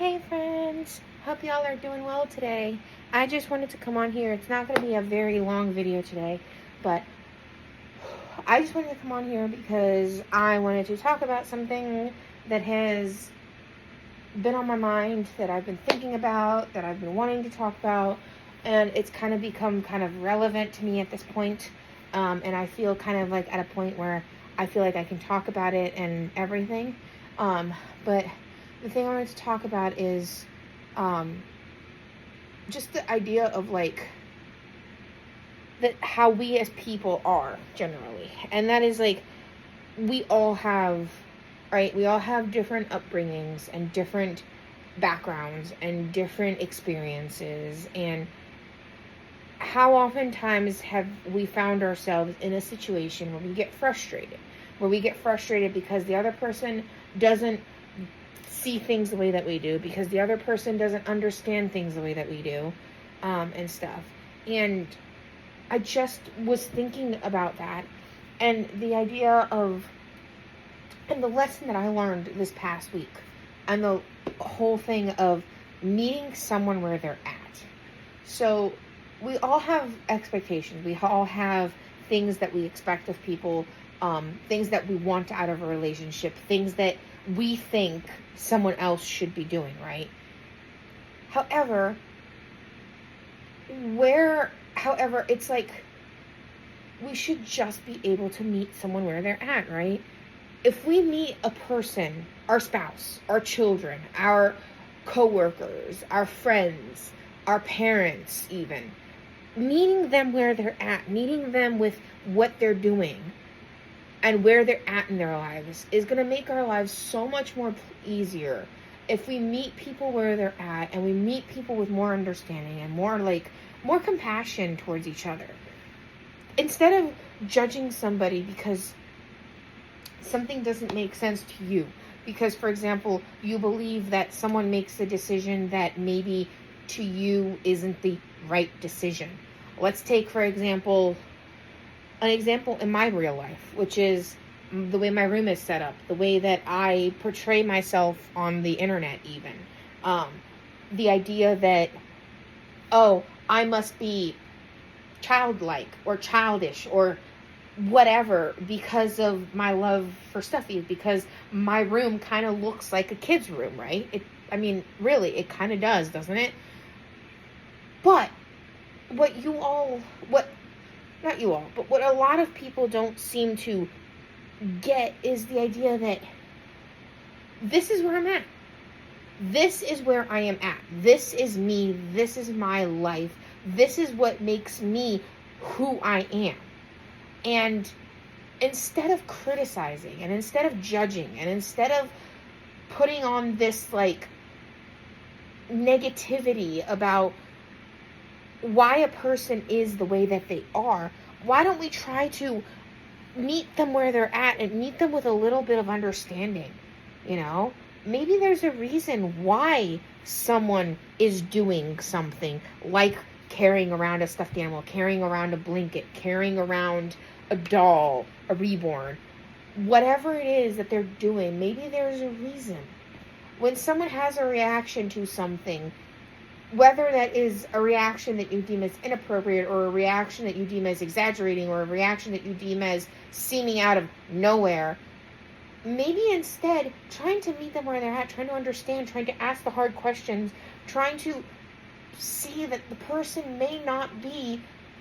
Hey friends, hope y'all are doing well today. I just wanted to come on here. It's not going to be a very long video today, but I just wanted to come on here because I wanted to talk about something that has been on my mind, that I've been thinking about, that I've been wanting to talk about, and it's kind of become kind of relevant to me at this point. And I feel kind of like at a point where I feel like I can talk about it and everything. But the thing I wanted to talk about is just the idea of like that how we as people are generally. And that is like we all have, right? We all have different upbringings and different backgrounds and different experiences. And how oftentimes have we found ourselves in a situation where we get frustrated? Where we get frustrated because the other person doesn't see things the way that we do, because the other person doesn't understand things the way that we do, and stuff. And I just was thinking about that and the idea of, and the lesson that I learned this past week, and the whole thing of meeting someone where they're at. So we all have expectations. We all have things that we expect of people, things that we want out of a relationship, things that we think someone else should be doing, right? However, it's like we should just be able to meet someone where they're at, right? If we meet a person, our spouse, our children, our coworkers, our friends, our parents even, meeting them where they're at, meeting them with what they're doing and where they're at in their lives is going to make our lives so much more easier if we meet people where they're at, and we meet people with more understanding and more compassion towards each other. Instead of judging somebody because something doesn't make sense to you, because, for example, you believe that someone makes a decision that maybe to you isn't the right decision. Let's take, for example, an example in my real life, which is the way my room is set up, the way that I portray myself on the internet even. The idea that, oh, I must be childlike or childish or whatever because of my love for Stuffy, because my room kind of looks like a kid's room, right? Really, it kind of does, doesn't it? But what a lot of people don't seem to get is the idea that this is where I'm at. This is where I am at. This is me. This is my life. This is what makes me who I am. And instead of criticizing, and instead of judging, and instead of putting on this like negativity about why a person is the way that they are, why don't we try to meet them where they're at and meet them with a little bit of understanding? You know, maybe there's a reason why someone is doing something, like carrying around a stuffed animal, carrying around a blanket, carrying around a doll, a reborn. Whatever it is that they're doing, maybe there's a reason. When someone has a reaction to something, whether that is a reaction that you deem as inappropriate, or a reaction that you deem as exaggerating, or a reaction that you deem as seeming out of nowhere, maybe instead trying to meet them where they're at, trying to understand, trying to ask the hard questions, trying to see that the person may not be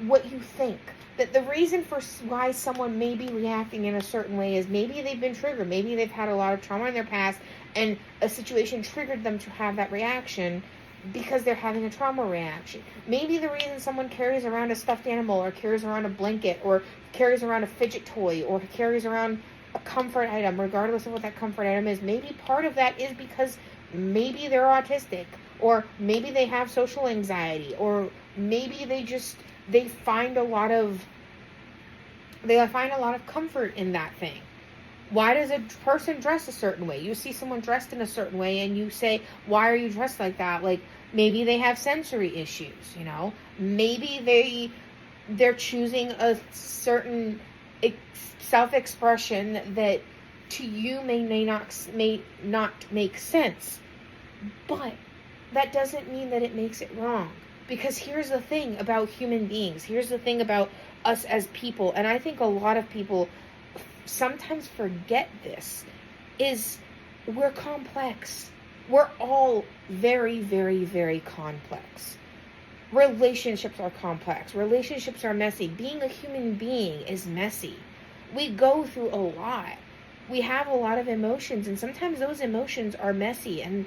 what you think. That the reason for why someone may be reacting in a certain way is maybe they've been triggered. Maybe they've had a lot of trauma in their past, and a situation triggered them to have that reaction because they're having a trauma reaction. Maybe the reason someone carries around a stuffed animal, or carries around a blanket, or carries around a fidget toy, or carries around a comfort item, regardless of what that comfort item is, maybe part of that is because maybe they're autistic, or maybe they have social anxiety, or maybe they find a lot of comfort in that thing. Why does a person dress a certain way? You see someone dressed in a certain way and you say, why are you dressed like that? Like, maybe they have sensory issues, you know? Maybe they're choosing a certain self-expression that to you may not make sense. But that doesn't mean that it makes it wrong. Because here's the thing about human beings. Here's the thing about us as people. And I think a lot of people sometimes forget this. Is we're complex. We're all very, very, very complex. Relationships are complex. Relationships are messy. Being a human being is messy. We go through a lot. We have a lot of emotions, and sometimes those emotions are messy. And,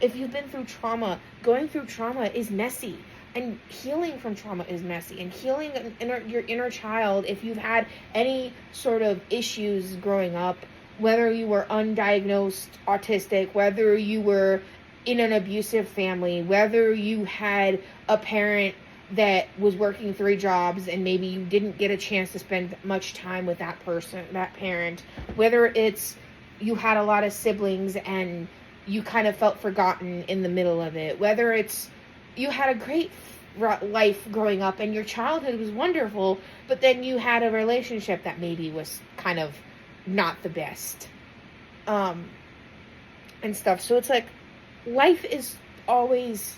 if you've been through trauma, going through trauma is messy. And healing from trauma is messy. And healing your inner child, if you've had any sort of issues growing up, whether you were undiagnosed autistic, whether you were in an abusive family, whether you had a parent that was working 3 jobs and maybe you didn't get a chance to spend much time with that person, that parent, whether it's you had a lot of siblings and you kind of felt forgotten in the middle of it, whether it's you had a great life growing up and your childhood was wonderful, but then you had a relationship that maybe was kind of not the best, and stuff. So it's like, life is always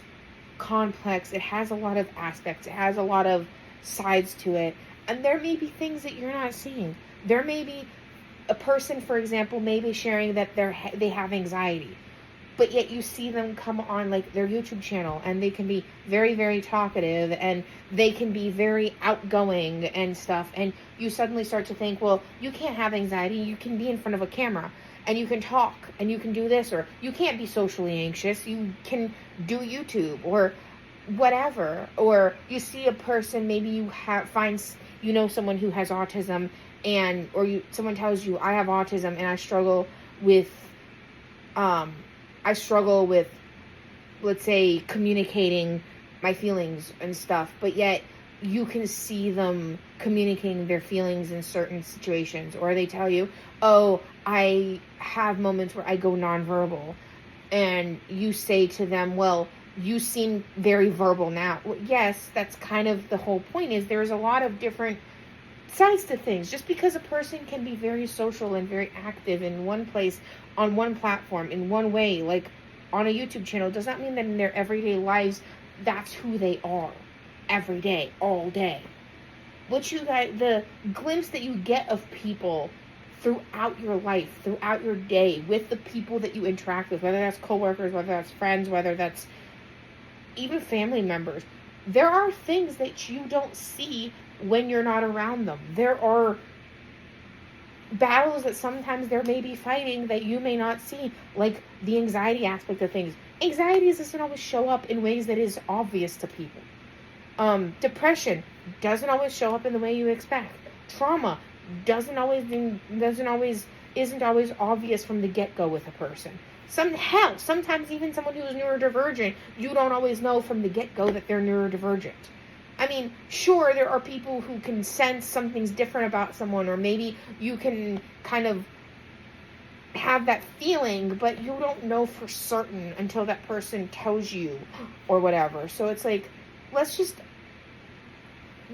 complex. It has a lot of aspects. It has a lot of sides to it. And there may be things that you're not seeing. There may be a person, for example, maybe sharing that they have anxiety, but yet you see them come on like their YouTube channel and they can be very, very talkative and they can be very outgoing and stuff. And you suddenly start to think, well, you can't have anxiety. You can be in front of a camera and you can talk and you can do this, or you can't be socially anxious. You can do YouTube or whatever. Or you see a person, maybe you find someone who has autism, and someone tells you, I have autism and I struggle with let's say, communicating my feelings and stuff, but yet you can see them communicating their feelings in certain situations. Or they tell you, oh, I have moments where I go nonverbal, and you say to them, well, you seem very verbal now. Well, yes, that's kind of the whole point, is there's a lot of different sides to things. Just because a person can be very social and very active in one place, on one platform, in one way, like on a YouTube channel, does not mean that in their everyday lives, that's who they are every day, all day. The glimpse that you get of people throughout your life, throughout your day, with the people that you interact with, whether that's coworkers, whether that's friends, whether that's even family members, there are things that you don't see when you're not around them. There are battles that sometimes there may be fighting that you may not see, like the anxiety aspect of things. Anxiety doesn't always show up in ways that is obvious to people. Depression doesn't always show up in the way you expect. Trauma isn't always obvious from the get-go with a person. Sometimes even someone who is neurodivergent, you don't always know from the get-go that they're neurodivergent. I mean, sure, there are people who can sense something's different about someone, or maybe you can kind of have that feeling, but you don't know for certain until that person tells you or whatever. So it's like, let's just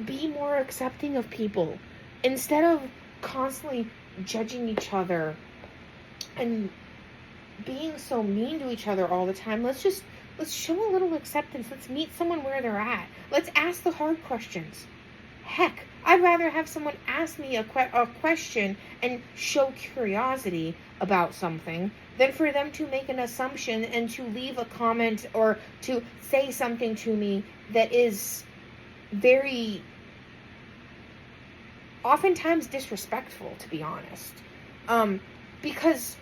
be more accepting of people instead of constantly judging each other and being so mean to each other all the time. Let's show a little acceptance. Let's meet someone where they're at. Let's ask the hard questions. Heck, I'd rather have someone ask me a question and show curiosity about something than for them to make an assumption and to leave a comment or to say something to me that is very oftentimes disrespectful, to be honest. Because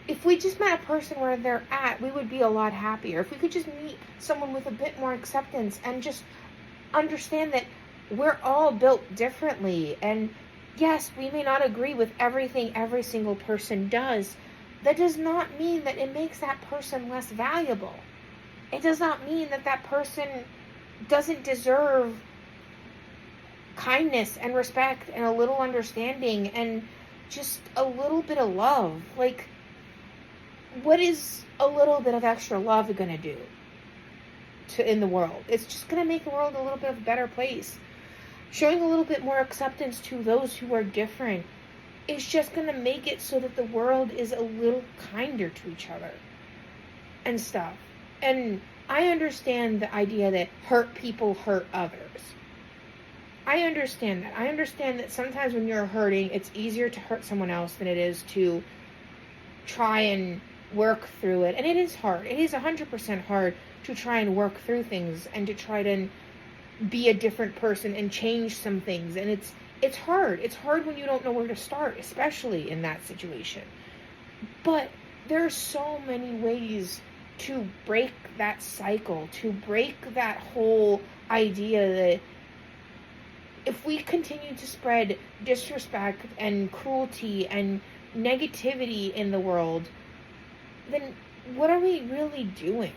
if we just met a person where they're at, we would be a lot happier. If we could just meet someone with a bit more acceptance and just understand that we're all built differently. And yes, we may not agree with everything every single person does. That does not mean that it makes that person less valuable. It does not mean that that person doesn't deserve kindness and respect and a little understanding and just a little bit of love. Like, what is a little bit of extra love going to do in the world? It's just going to make the world a little bit of a better place. Showing a little bit more acceptance to those who are different is just going to make it so that the world is a little kinder to each other. and stuff. And I understand the idea that hurt people hurt others. I understand that. I understand that sometimes when you're hurting, it's easier to hurt someone else than it is to try and work through it. And it is hard. It is 100% hard to try and work through things and to try to be a different person and change some things. And it's hard. It's hard when you don't know where to start, especially in that situation. But there are so many ways to break that cycle, to break that whole idea that if we continue to spread disrespect and cruelty and negativity in the world, then what are we really doing?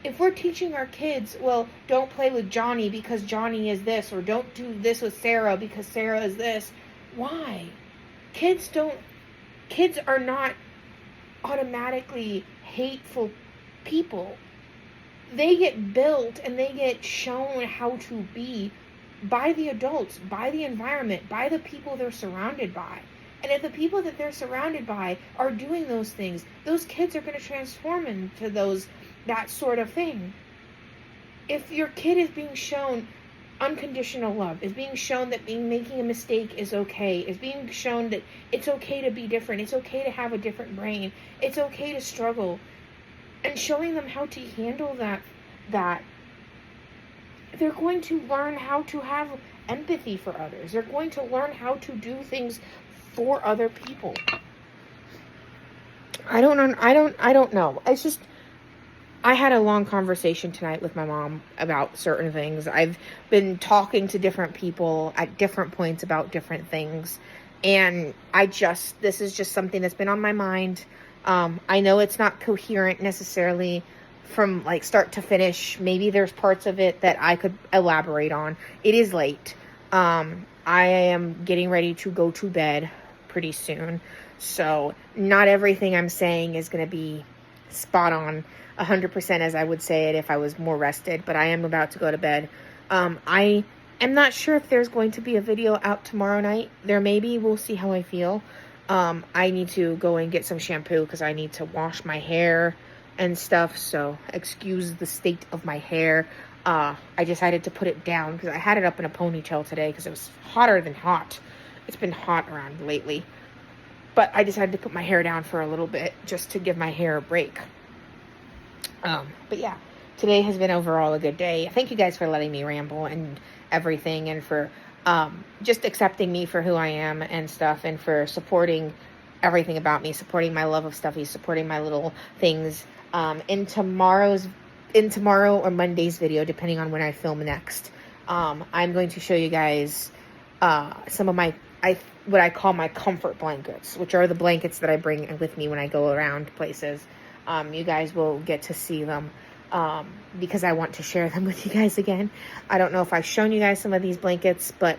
If we're teaching our kids, well, don't play with Johnny because Johnny is this, or don't do this with Sarah because Sarah is this, why? Kids are not automatically hateful people. They get built and they get shown how to be by the adults, by the environment, by the people they're surrounded by. And if the people that they're surrounded by are doing those things, those kids are going to transform into that sort of thing. If your kid is being shown unconditional love, is being shown that making a mistake is okay, is being shown that it's okay to be different, it's okay to have a different brain, it's okay to struggle, and showing them how to handle that they're going to learn how to have empathy for others. They're going to learn how to do things for other people. I don't know. It's just, I had a long conversation tonight with my mom about certain things. I've been talking to different people at different points about different things. And this is just something that's been on my mind. I know it's not coherent necessarily from like start to finish. Maybe there's parts of it that I could elaborate on. It is late. I am getting ready to go to bed pretty soon. So not everything I'm saying is going to be spot on 100% as I would say it if I was more rested, but I am about to go to bed. I am not sure if there's going to be a video out tomorrow night. There may be. We'll see how I feel. I need to go and get some shampoo because I need to wash my hair and stuff, so excuse the state of my hair. I decided to put it down because I had it up in a ponytail today because it was hotter than hot. It's been hot around lately. But I decided to put my hair down for a little bit just to give my hair a break. But yeah, today has been overall a good day. Thank you guys for letting me ramble and everything, and for just accepting me for who I am and stuff, and for supporting everything about me, supporting my love of Stuffy, supporting my little things. In tomorrow or Monday's video, depending on when I film next, I'm going to show you guys some of what I call my comfort blankets, which are the blankets that I bring with me when I go around places. You guys will get to see them because I want to share them with you guys again. I don't know if I've shown you guys some of these blankets, but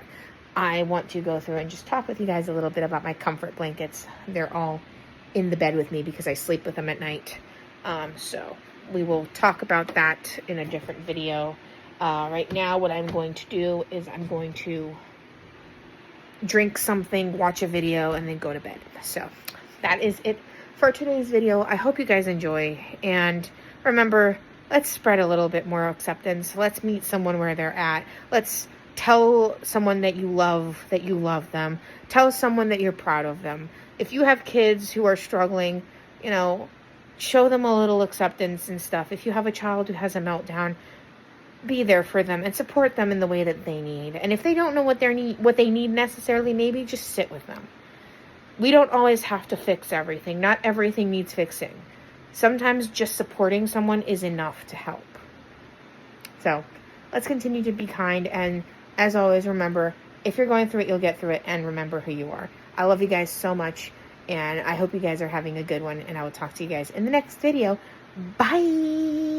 I want to go through and just talk with you guys a little bit about my comfort blankets. They're all in the bed with me because I sleep with them at night. So we will talk about that in a different video. Right now, what I'm going to do is I'm going to drink something, watch a video, and then go to bed. So that is it for today's video. I hope you guys enjoy. And remember, let's spread a little bit more acceptance. Let's meet someone where they're at. Let's tell someone that you love them. Tell someone that you're proud of them. If you have kids who are struggling, show them a little acceptance and stuff. If you have a child who has a meltdown, be there for them and support them in the way that they need. And if they don't know what they need necessarily, maybe just sit with them. We don't always have to fix everything. Not everything needs fixing. Sometimes just supporting someone is enough to help. So let's continue to be kind. And as always, remember, if you're going through it, you'll get through it. And remember who you are. I love you guys so much. And I hope you guys are having a good one. And I will talk to you guys in the next video. Bye.